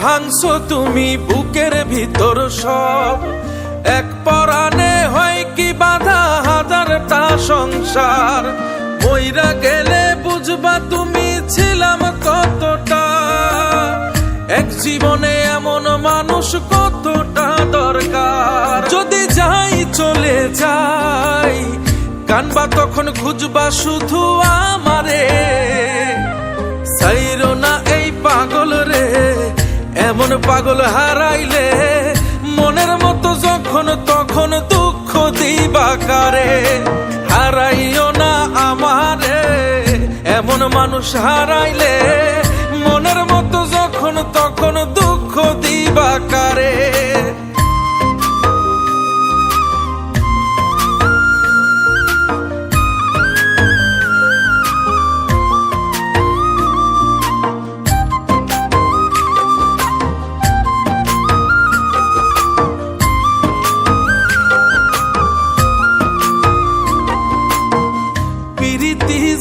ভাঙছো তুমি বুকের ভিতর সব, এক পরাণে হয় কি বাধা হাজারটা সংসার। মইরা গেলে বুঝবা তুমি ছিলাম কতটা, এক জীবনে এমন মানুষ কতটা দরকার। যদি যাই চলে যাই কানবা তখন খুঁজবা শুধু আমারে, সাইরো না এই পাগল রে, এমন পাগল হারাইলে মনের মতো যখন তখন দুঃখ দিবা কারে। হারাইও না আমারে, এমন মানুষ হারাইলে মনের মতো যখন তখন দুঃখ দিবা কারে।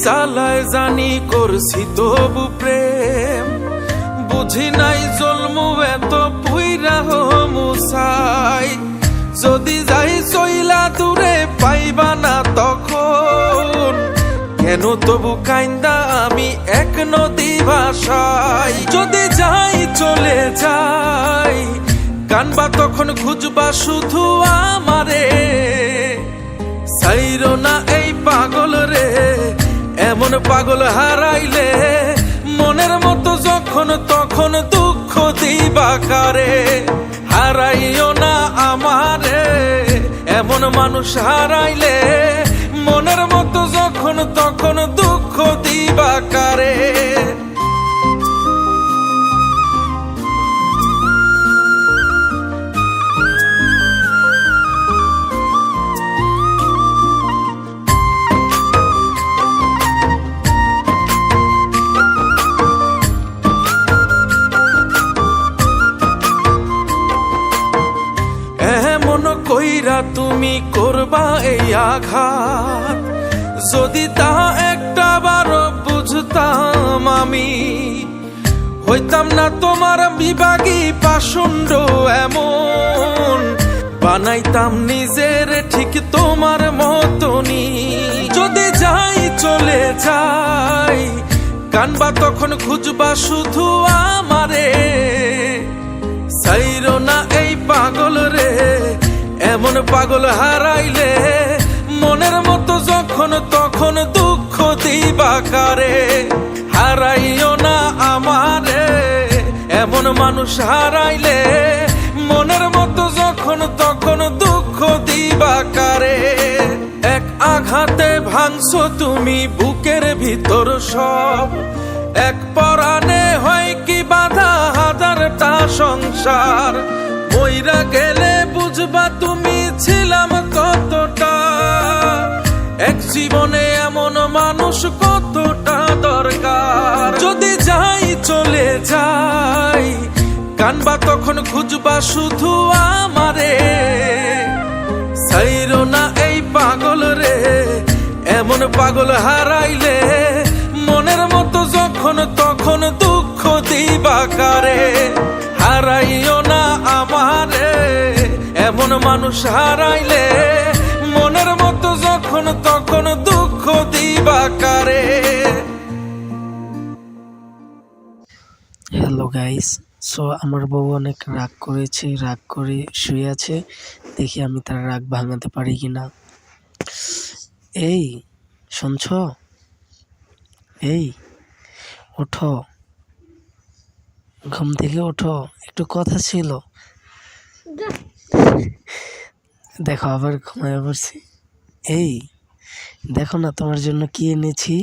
জ্বালায় জানি করছি তবু প্রেম, বুঝি নাই জন্মু এত পুইরা মুসাই। যদি যাই চইলা দূরে পাইবা না তখন, কেন তবু কাইন্দা আমি এক নদী ভাষাই। যদি যাই চলে যাই কানবা তখন খুঁজবা শুধু আমারে, সাইরো না এই পাগল রে, এমন পাগল হারাইলে মনের মতো যখন তখন দুঃখ দিবা কারে। হারাইও না আমারে, এমন মানুষ হারাইলে মনের মতো যখন তখন দুঃখ দিবা কারে। কইরা তুমি করবা এই আঘাত, যদি তা একটা বার বুঝতাম আমি, হইতাম না তোমার বিভাগী পাষণ্ড এমন, বানাইতাম নিজের ঠিক তোমার মতনই। যদি যাই চলে যাই কানবা তখন খুঁজবা শুধু আমারে, সাইরো না এই পাগল রে, এমন পাগল হারাইলে মনের মতো যখন তখন দুঃখ দিবা কারে। হারাইও না আমারে, এমন মানুষ হারাইলে মনের মতো যখন তখন দুঃখ দিবা কারে। এক আঘাতে ভাঙছো তুমি বুকের ভিতর সব, এক পরাণে হয় কি বাধা হাজারটা সংসার। মইরা গেলে বুঝবা তুমি ছিলাম কতটা, এক জীবনে এমন মানুষ কতটা দরকার। যদি যাই চলে যাই কানবা তখন খুঁজবা শুধু আমারে, সাইরো না এই পাগল রে, এমন পাগল হারাইলে মনের মতো যখন তখন দুঃখ দিবা কারে। হারাইও না আমারে, এমন মানুষ হারাইলে মনের মতো যখন তখন দুঃখ দিবা কারে। হ্যালো গাইস, সো আমার বউ অনেক রাগ করেছে, রাগ করে শুয়ে আছে, দেখি আমি তার রাগ ভাঙাতে পারি কিনা। এই শুনছ, এই ওঠো, ঘুম থেকে ওঠো, একটু কথা ছিল। দেখো আবার ঘুমায় পড়ছি। এই দেখো না তোমার জন্য কি এনেছি।